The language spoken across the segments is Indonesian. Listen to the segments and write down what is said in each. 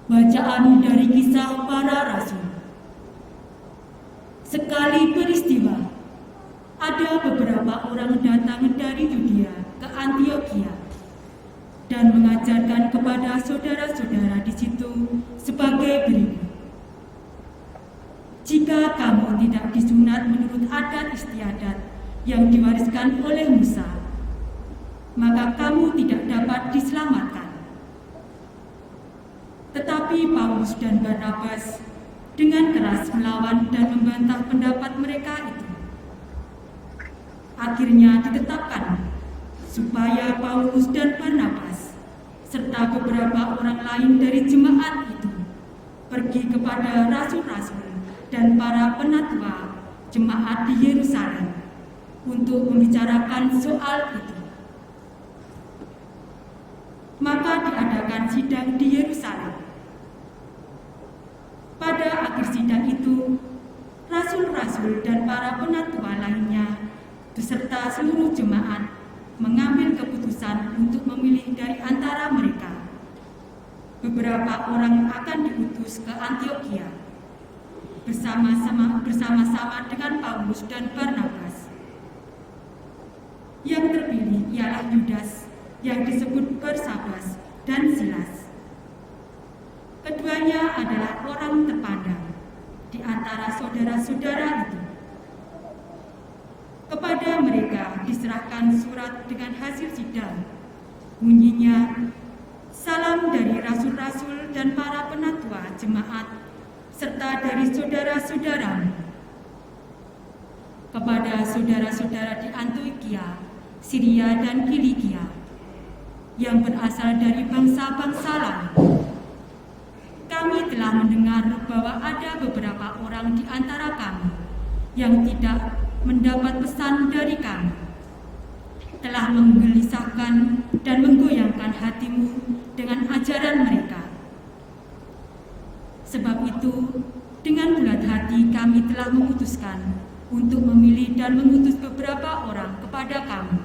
Bacaan dari Kisah Para Rasul. Sekali peristiwa, ada beberapa orang datang dari Yudea ke Antiokhia dan mengajarkan kepada saudara-saudara di situ sebagai berikut. Jika kamu tidak disunat menurut adat istiadat yang diwariskan oleh Musa, maka kamu tidak dapat diselamatkan. Tetapi Paulus dan Barnabas dengan keras melawan dan membantah pendapat mereka itu. Akhirnya ditetapkan supaya Paulus dan Barnabas serta beberapa orang lain dari jemaat itu pergi kepada rasul-rasul dan para penatua jemaat di Yerusalem untuk membicarakan soal itu. Maka diadakan sidang di Yerusalem. Pada akhir sidang itu, rasul-rasul dan para penatua lainnya beserta seluruh jemaat mengambil keputusan untuk memilih dari antara mereka. Beberapa orang akan diutus ke Antiokhia bersama-sama dengan Paulus dan Barnabas. Yang terpilih ialah Yudas yang disebut Barsabas dan Silas. Keduanya adalah orang terpandang di antara saudara-saudara itu. Kepada mereka diserahkan surat dengan hasil sidang. Bunyinya, salam dari rasul-rasul dan para penatua jemaat, serta dari saudara-saudaramu. Kepada saudara-saudara di Antiokhia, Syria dan Kilikia, yang berasal dari bangsa-bangsa lain. Kami telah mendengar bahwa ada beberapa orang di antara kami yang tidak mendapat pesan dari kami, telah menggelisahkan dan menggoyangkan hatimu dengan ajaran mereka. Sebab itu, dengan bulat hati kami telah memutuskan untuk memilih dan mengutus beberapa orang kepada kamu,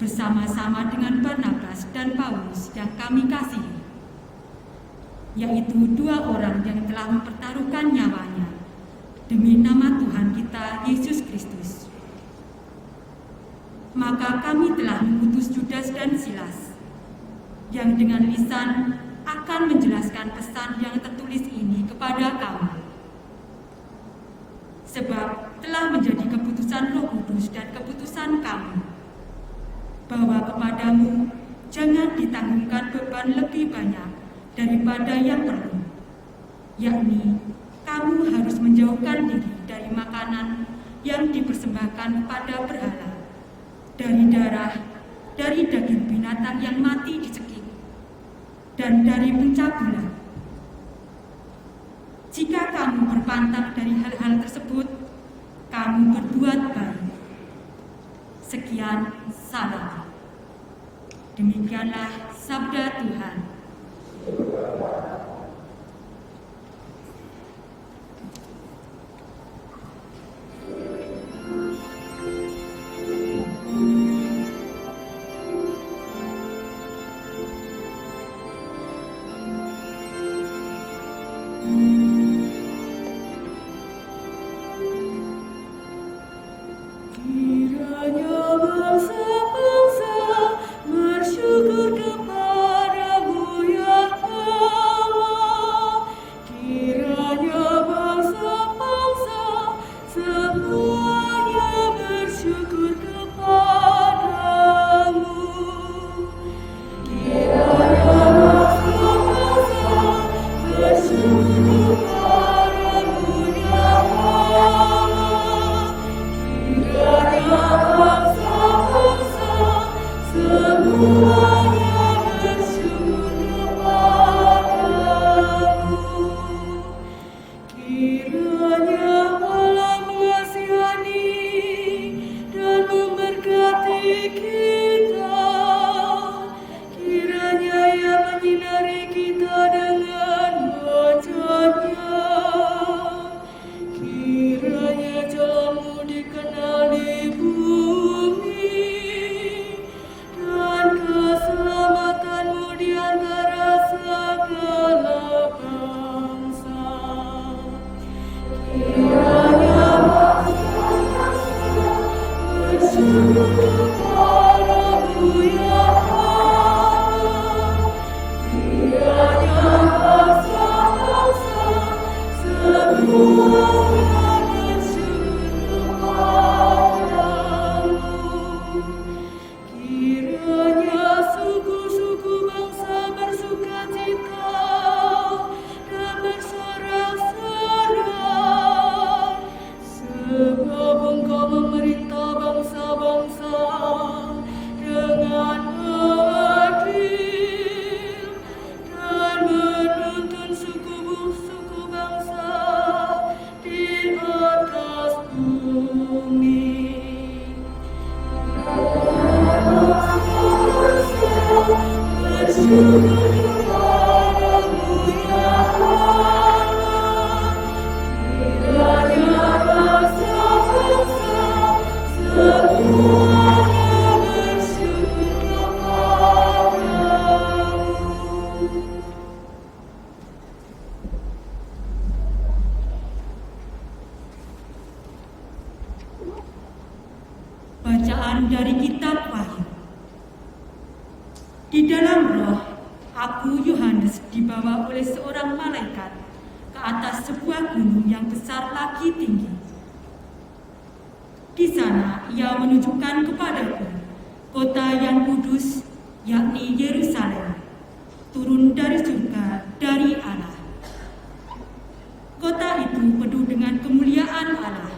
bersama-sama dengan Barnabas dan Paulus yang kami kasihi, yaitu dua orang yang telah mempertaruhkan nyawanya demi nama Tuhan kita Yesus Kristus. Maka kami telah mengutus Yudas dan Silas, yang dengan lisan akan menjelaskan pesan yang tertulis ini kepada kamu. Sebab telah menjadi keputusan Roh Kudus dan keputusan kami, bahwa kepadamu jangan ditanggungkan beban lebih banyak daripada yang perlu, yakni kamu harus menjauhkan diri dari makanan yang dipersembahkan pada berhala, dari darah, dari daging binatang yang mati dicekik, dan dari pencabulan. Jika kamu berpantang dari hal-hal tersebut, kamu berbuat baik. Sekian, salam. Demikianlah sabda Tuhan. Kiranya bangsa-bangsa bersyukur kepadamu, bacaan dari kitab Wahyu. Di dalam roh, aku Yohanes dibawa oleh seorang malaikat ke atas sebuah gunung yang besar lagi tinggi. Di sana ia menunjukkan kepadaku kota yang kudus, yakni Yerusalem, turun dari surga dari Allah. Kota itu penuh dengan kemuliaan Allah,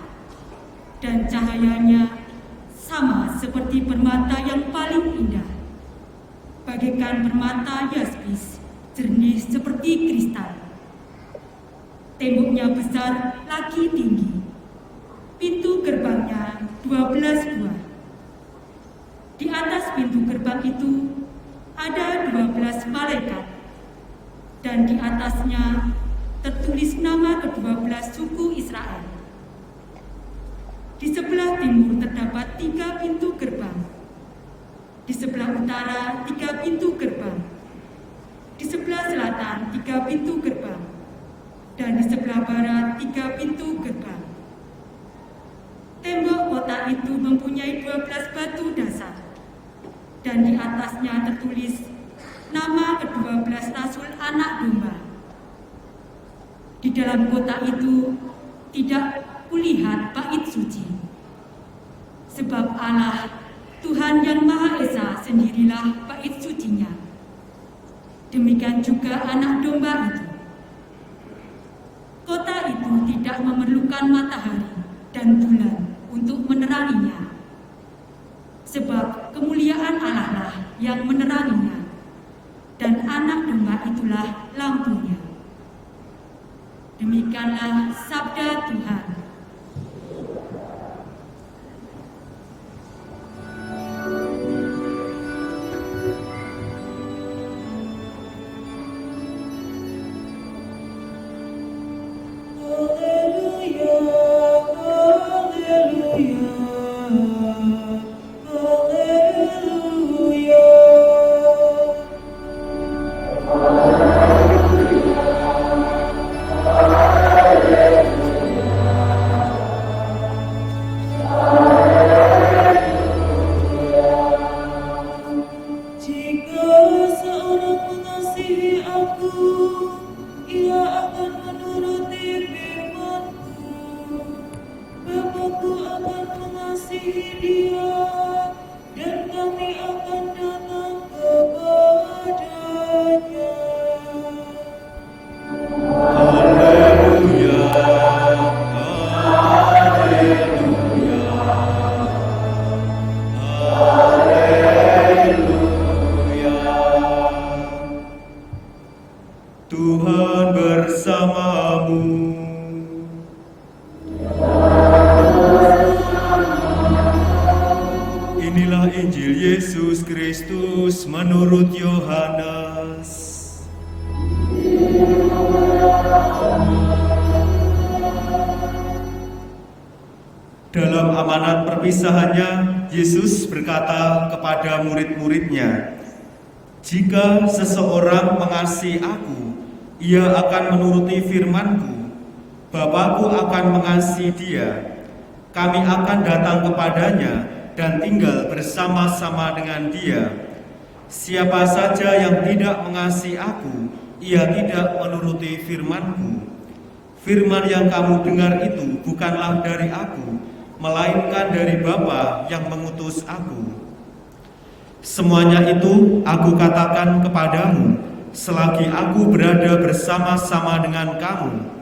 dan cahayanya sama seperti permata yang paling indah, bagaikan permata yaspis, jernih seperti kristal. Temboknya besar lagi tinggi, pintu gerbangnya 12 buah. Di atas pintu gerbang itu ada 12 malaikat, dan di atasnya tertulis nama ke-12 suku Israel. Di sebelah timur terdapat 3 pintu gerbang, di sebelah utara 3 pintu gerbang, di sebelah selatan 3 pintu gerbang, dan di sebelah barat 3 pintu gerbang. Tembok kota itu mempunyai 12 batu dasar, dan di atasnya tertulis nama ke-12 rasul anak domba. Di dalam kota itu tidak kulihat bait suci, sebab Allah, Tuhan yang Maha Esa sendirilah bait sucinya. Demikian juga anak domba itu. Kota itu tidak memerlukan matahari dan bulan untuk meneranginya, sebab kemuliaan Allah lah yang meneranginya, dan anak domba itulah lampunya. Demikianlah sabda Tuhan. Tuhan bersamamu. Inilah Injil Yesus Kristus menurut Yohanes. Dalam amanat perpisahannya, Yesus berkata kepada murid-muridnya, "Jika seseorang mengasihi Aku, ia akan menuruti firman-Ku. Bapa-Ku akan mengasihi dia. Kami akan datang kepadanya dan tinggal bersama-sama dengan dia. Siapa saja yang tidak mengasihi Aku, ia tidak menuruti firman-Ku. Firman yang kamu dengar itu bukanlah dari Aku, melainkan dari Bapa yang mengutus Aku. Semuanya itu Aku katakan kepadamu selagi Aku berada bersama-sama dengan kamu.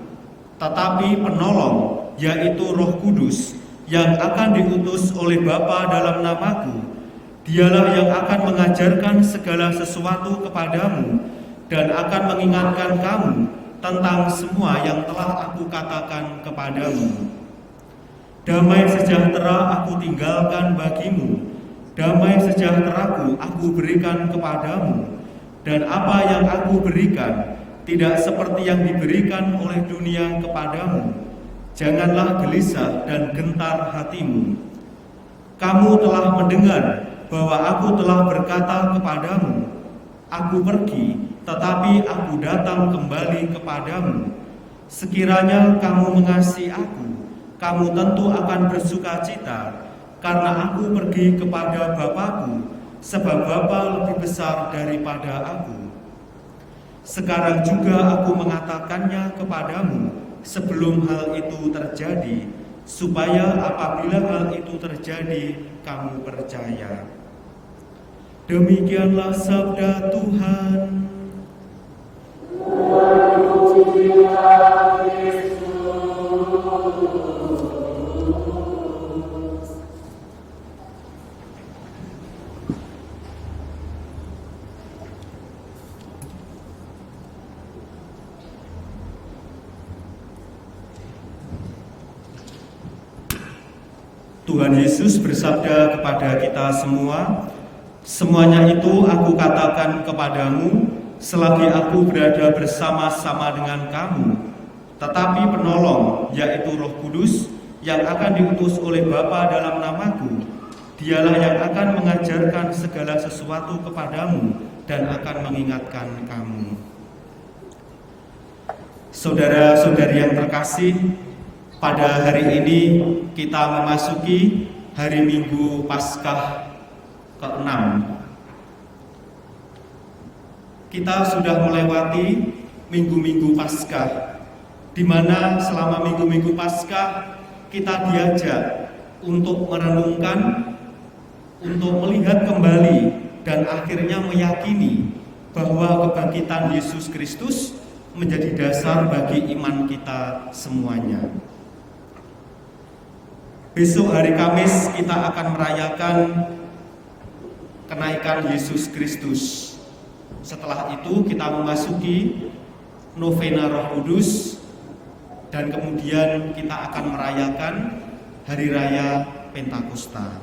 Tetapi penolong, yaitu Roh Kudus, yang akan diutus oleh Bapa dalam namaku, dialah yang akan mengajarkan segala sesuatu kepadamu dan akan mengingatkan kamu tentang semua yang telah Aku katakan kepadamu. Damai sejahtera Aku tinggalkan bagimu, damai sejahtera-Ku Aku berikan kepadamu, dan apa yang Aku berikan tidak seperti yang diberikan oleh dunia kepadamu. Janganlah gelisah dan gentar hatimu. Kamu telah mendengar bahwa Aku telah berkata kepadamu, Aku pergi, tetapi Aku datang kembali kepadamu. Sekiranya kamu mengasihi Aku, kamu tentu akan bersukacita, karena aku pergi kepada Bapa-Ku, sebab Bapa lebih besar daripada aku. Sekarang juga aku mengatakannya kepadamu sebelum hal itu terjadi, supaya apabila hal itu terjadi, kamu percaya. Demikianlah sabda Tuhan. Tuhan Yesus bersabda kepada kita semua, "Semuanya itu aku katakan kepadamu selagi aku berada bersama-sama dengan kamu. Tetapi penolong, yaitu Roh Kudus, yang akan diutus oleh Bapa dalam namaku, dialah yang akan mengajarkan segala sesuatu kepadamu dan akan mengingatkan kamu." Saudara-saudari yang terkasih, pada hari ini kita memasuki hari Minggu Paskah ke-6. Kita sudah melewati minggu-minggu Paskah, di mana selama minggu-minggu Paskah kita diajak untuk merenungkan, untuk melihat kembali dan akhirnya meyakini bahwa kebangkitan Yesus Kristus menjadi dasar bagi iman kita semuanya. Besok hari Kamis kita akan merayakan kenaikan Yesus Kristus. Setelah itu kita memasuki novena Roh Kudus dan kemudian kita akan merayakan Hari Raya Pentakosta.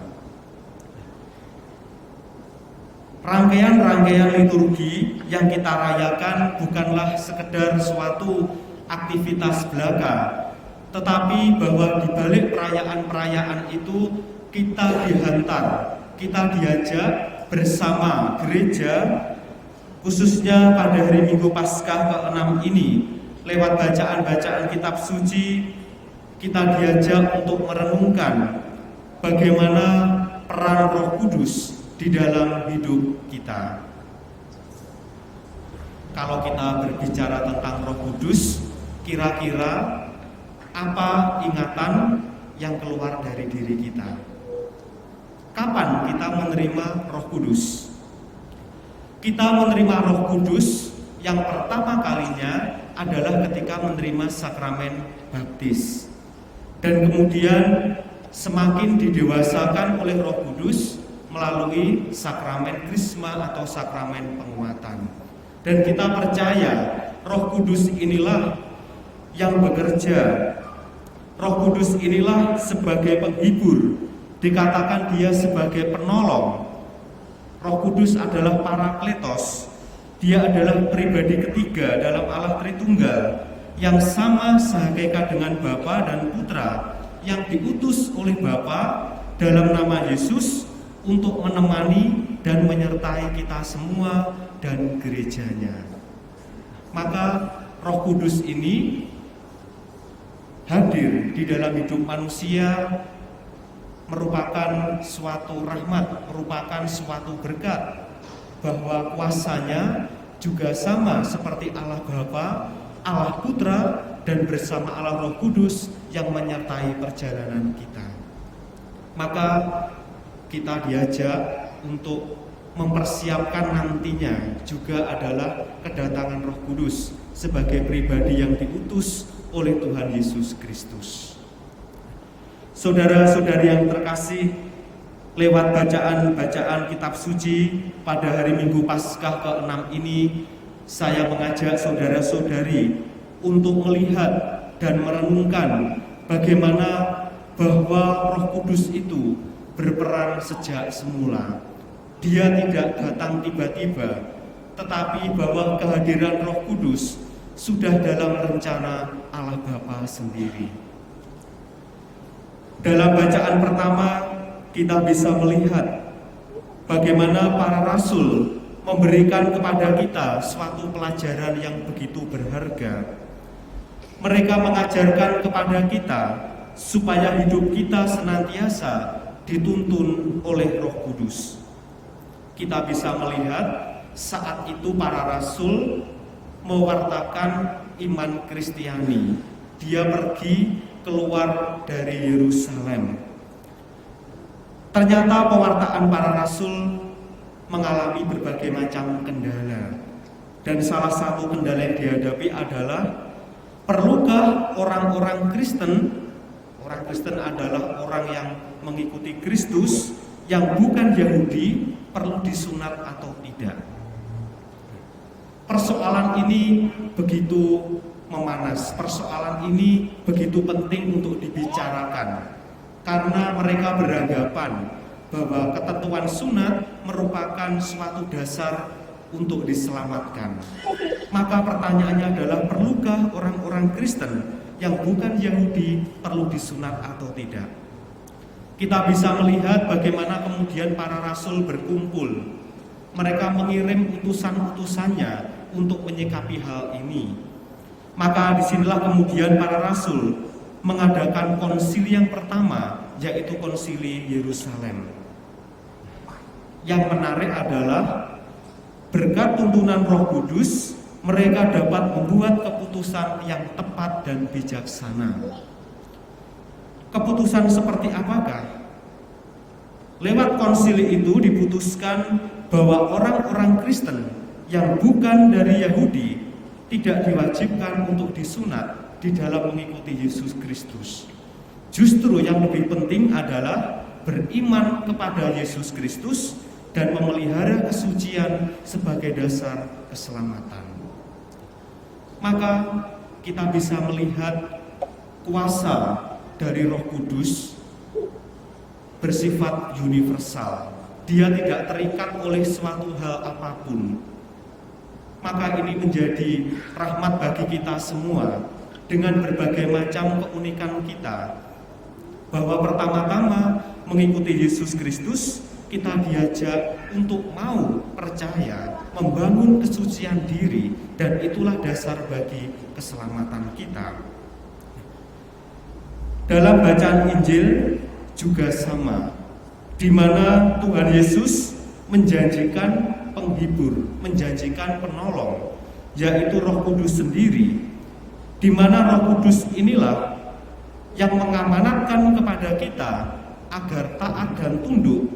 Rangkaian-rangkaian liturgi yang kita rayakan bukanlah sekedar suatu aktivitas belaka, tetapi bahwa di balik perayaan-perayaan itu kita dihantar, kita diajak bersama gereja, khususnya pada hari Minggu Paskah ke-6 ini, lewat bacaan-bacaan kitab suci, kita diajak untuk merenungkan bagaimana peran Roh Kudus di dalam hidup kita. Kalau kita berbicara tentang Roh Kudus, kira-kira apa ingatan yang keluar dari diri kita? Kapan kita menerima Roh Kudus? Kita menerima Roh Kudus yang pertama kalinya adalah ketika menerima sakramen baptis. Dan kemudian semakin didewasakan oleh Roh Kudus melalui sakramen krisma atau sakramen penguatan. Dan kita percaya Roh Kudus inilah yang bekerja. Roh Kudus inilah sebagai penghibur, dikatakan dia sebagai penolong. Roh Kudus adalah Parakletos. Dia adalah pribadi ketiga dalam Allah Tritunggal yang sama sehakikat dengan Bapa dan Putra, yang diutus oleh Bapa dalam nama Yesus untuk menemani dan menyertai kita semua dan gerejanya. Maka Roh Kudus ini hadir di dalam hidup manusia merupakan suatu rahmat, merupakan suatu berkat, bahwa kuasanya juga sama seperti Allah Bapa, Allah Putra, dan bersama Allah Roh Kudus yang menyertai perjalanan kita. Maka kita diajak untuk mempersiapkan nantinya juga adalah kedatangan Roh Kudus sebagai pribadi yang diutus oleh Tuhan Yesus Kristus. Saudara-saudari yang terkasih, lewat bacaan-bacaan kitab suci pada hari Minggu Paskah ke-6 ini, saya mengajak saudara-saudari untuk melihat dan merenungkan bagaimana bahwa Roh Kudus itu berperan sejak semula. Dia tidak datang tiba-tiba, tetapi bahwa kehadiran Roh Kudus sudah dalam rencana Allah Bapa sendiri. Dalam bacaan pertama kita bisa melihat bagaimana para rasul memberikan kepada kita suatu pelajaran yang begitu berharga. Mereka mengajarkan kepada kita supaya hidup kita senantiasa dituntun oleh Roh Kudus. Kita bisa melihat saat itu para rasul mewartakan iman Kristiani. Dia pergi keluar dari Yerusalem. Ternyata pewartaan para rasul mengalami berbagai macam kendala. Dan salah satu kendala yang dihadapi adalah, perlukah orang-orang Kristen adalah orang yang mengikuti Kristus, yang bukan Yahudi, perlu disunat atau tidak? Persoalan ini begitu memanas, persoalan ini begitu penting untuk dibicarakan, karena mereka beranggapan bahwa ketentuan sunat merupakan suatu dasar untuk diselamatkan. Maka pertanyaannya adalah, perlukah orang-orang Kristen yang bukan Yahudi perlu disunat atau tidak? Kita bisa melihat bagaimana kemudian para rasul berkumpul. Mereka mengirim utusan-utusannya untuk menyikapi hal ini. Maka disinilah kemudian para rasul mengadakan konsili yang pertama, yaitu konsili Yerusalem. Yang menarik adalah berkat tuntunan Roh Kudus, mereka dapat membuat keputusan yang tepat dan bijaksana. Keputusan seperti apakah? Lewat konsili itu diputuskan bahwa orang-orang Kristen yang bukan dari Yahudi tidak diwajibkan untuk disunat di dalam mengikuti Yesus Kristus. Justru yang lebih penting adalah beriman kepada Yesus Kristus dan memelihara kesucian sebagai dasar keselamatan. Maka kita bisa melihat kuasa dari Roh Kudus bersifat universal. Dia tidak terikat oleh suatu hal apapun. Maka ini menjadi rahmat bagi kita semua dengan berbagai macam keunikan kita. Bahwa pertama-tama mengikuti Yesus Kristus, kita diajak untuk mau percaya, membangun kesucian diri, dan itulah dasar bagi keselamatan kita. Dalam bacaan Injil juga sama, di mana Tuhan Yesus menjanjikan penghibur, menjanjikan penolong, yaitu Roh Kudus sendiri, di mana Roh Kudus inilah yang mengamanatkan kepada kita agar taat dan tunduk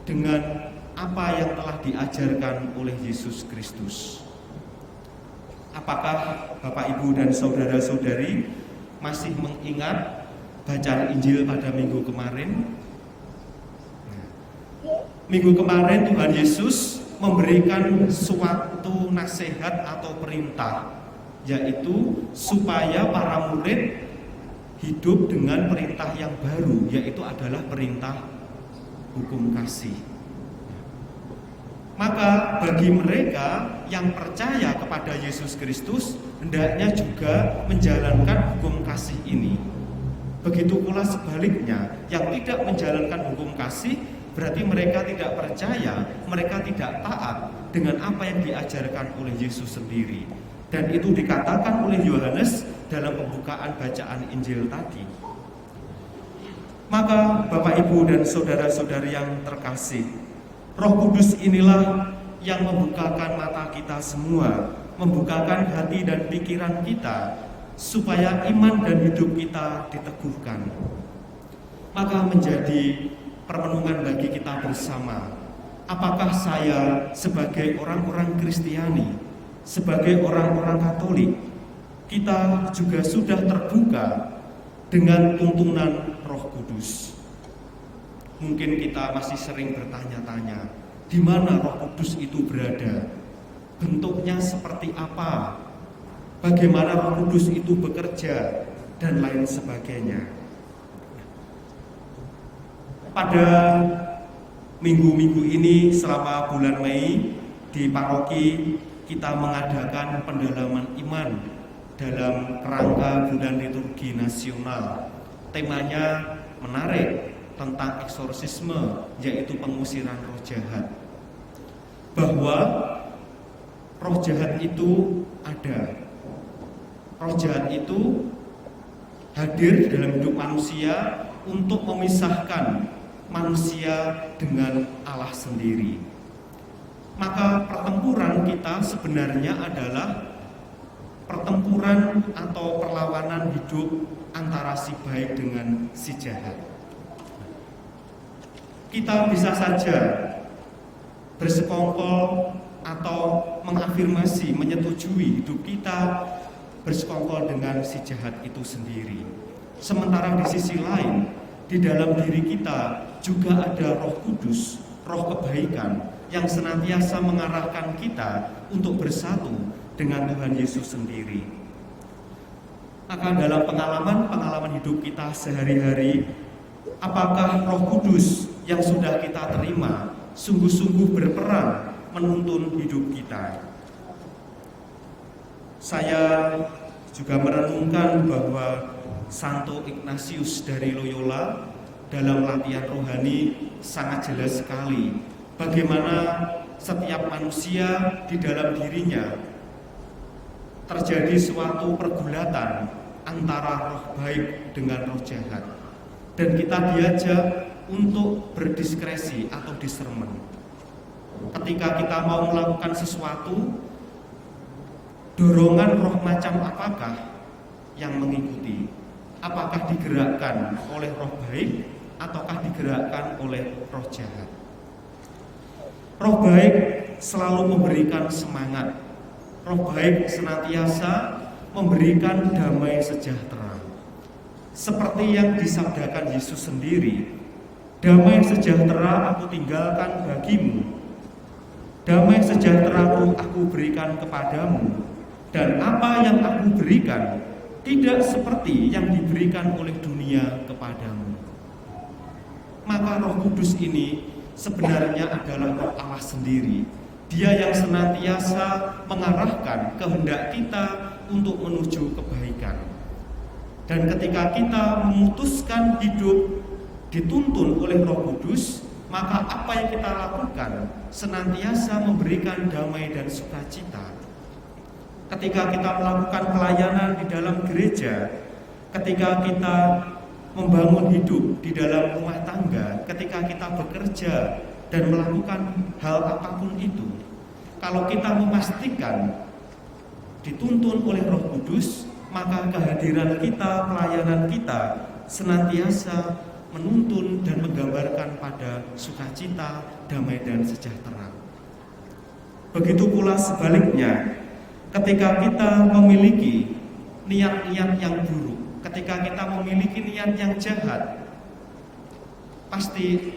dengan apa yang telah diajarkan oleh Yesus Kristus. Apakah Bapak, Ibu, dan saudara-saudari masih mengingat bacaan Injil pada minggu kemarin? Minggu kemarin Tuhan Yesus memberikan suatu nasihat atau perintah, yaitu supaya para murid hidup dengan perintah yang baru, yaitu adalah perintah hukum kasih. Maka bagi mereka yang percaya kepada Yesus Kristus, hendaknya juga menjalankan hukum kasih ini. Begitu pula sebaliknya, yang tidak menjalankan hukum kasih, berarti mereka tidak percaya, mereka tidak taat dengan apa yang diajarkan oleh Yesus sendiri. Dan itu dikatakan oleh Yohanes dalam pembukaan bacaan Injil tadi. Maka Bapak, Ibu, dan saudara-saudari yang terkasih, Roh Kudus inilah yang membukakan mata kita semua, membukakan hati dan pikiran kita, supaya iman dan hidup kita diteguhkan. Maka menjadi permenungan bagi kita bersama, apakah saya sebagai orang-orang Kristiani, sebagai orang-orang Katolik, kita juga sudah terbuka dengan tuntunan Roh Kudus? Mungkin kita masih sering bertanya-tanya, di mana Roh Kudus itu berada? Bentuknya seperti apa? Bagaimana Roh Kudus itu bekerja? Dan lain sebagainya. Pada minggu-minggu ini selama bulan Mei di paroki kita mengadakan pendalaman iman dalam kerangka bulan liturgi nasional. Temanya menarik, tentang eksorsisme, yaitu pengusiran roh jahat. Bahwa roh jahat itu ada. Roh jahat itu hadir dalam hidup manusia untuk memisahkan manusia dengan Allah sendiri. Maka pertempuran kita sebenarnya adalah pertempuran atau perlawanan hidup antara si baik dengan si jahat. Kita bisa saja bersekongkol atau mengafirmasi, menyetujui hidup kita bersekongkol dengan si jahat itu sendiri. Sementara di sisi lain, di dalam diri kita juga ada Roh Kudus, roh kebaikan yang senantiasa mengarahkan kita untuk bersatu dengan Tuhan Yesus sendiri. Maka dalam pengalaman hidup kita sehari-hari, apakah Roh Kudus yang sudah kita terima sungguh-sungguh berperan menuntun hidup kita? Saya juga merenungkan bahwa Santo Ignatius dari Loyola dalam latihan rohani sangat jelas sekali bagaimana setiap manusia di dalam dirinya terjadi suatu pergulatan antara roh baik dengan roh jahat, dan kita diajak untuk berdiskresi atau discernment. Ketika kita mau melakukan sesuatu, dorongan roh macam apakah yang mengikuti? Apakah digerakkan oleh roh baik ataukah digerakkan oleh roh jahat? Roh baik selalu memberikan semangat. Roh baik senantiasa memberikan damai sejahtera. Seperti yang disabdakan Yesus sendiri, damai sejahtera aku tinggalkan bagimu, damai sejahtera aku berikan kepadamu, dan apa yang aku berikan tidak seperti yang diberikan oleh dunia kepadamu. Maka Roh Kudus ini sebenarnya adalah Roh Allah sendiri. Dia yang senantiasa mengarahkan kehendak kita untuk menuju kebaikan. Dan ketika kita memutuskan hidup dituntun oleh Roh Kudus, maka apa yang kita lakukan senantiasa memberikan damai dan sukacita. Ketika kita melakukan pelayanan di dalam gereja, ketika kita membangun hidup di dalam rumah tangga, ketika kita bekerja dan melakukan hal apapun itu, kalau kita memastikan dituntun oleh Roh Kudus, maka kehadiran kita, pelayanan kita senantiasa menuntun dan menggambarkan pada sukacita, damai dan sejahtera. Begitu pula sebaliknya, ketika kita memiliki niat-niat yang buruk, ketika kita memiliki niat yang jahat, pasti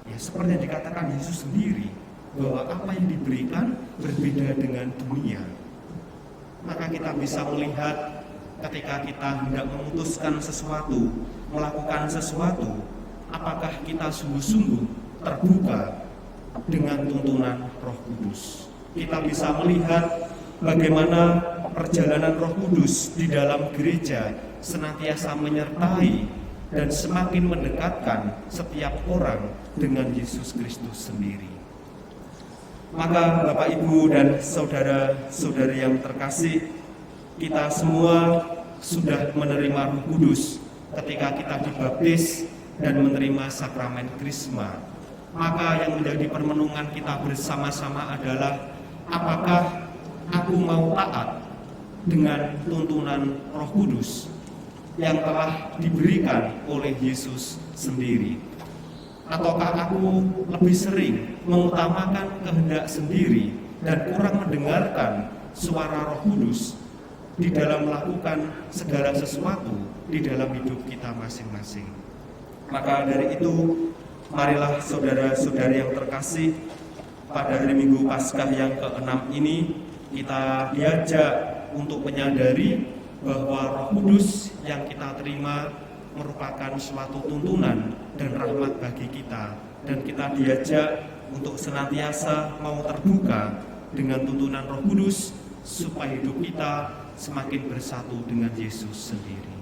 ya seperti yang dikatakan Yesus sendiri, bahwa apa yang diberikan berbeda dengan dunia. Maka kita bisa melihat ketika kita hendak memutuskan sesuatu, melakukan sesuatu, apakah kita sungguh-sungguh terbuka dengan tuntunan Roh Kudus. Kita bisa melihat bagaimana perjalanan Roh Kudus di dalam gereja senantiasa menyertai dan semakin mendekatkan setiap orang dengan Yesus Kristus sendiri. Maka Bapak, Ibu, dan saudara-saudari yang terkasih, kita semua sudah menerima Roh Kudus ketika kita dibaptis dan menerima sakramen Krisma. Maka yang menjadi permenungan kita bersama-sama adalah apakah aku mau taat dengan tuntunan Roh Kudus yang telah diberikan oleh Yesus sendiri, ataukah aku lebih sering mengutamakan kehendak sendiri dan kurang mendengarkan suara Roh Kudus di dalam melakukan segala sesuatu di dalam hidup kita masing-masing. Maka dari itu, marilah saudara-saudari yang terkasih, pada hari Minggu Paskah yang ke-6 ini kita diajak untuk menyadari bahwa Roh Kudus yang kita terima merupakan suatu tuntunan dan rahmat bagi kita, dan kita diajak untuk senantiasa mau terbuka dengan tuntunan Roh Kudus supaya hidup kita semakin bersatu dengan Yesus sendiri.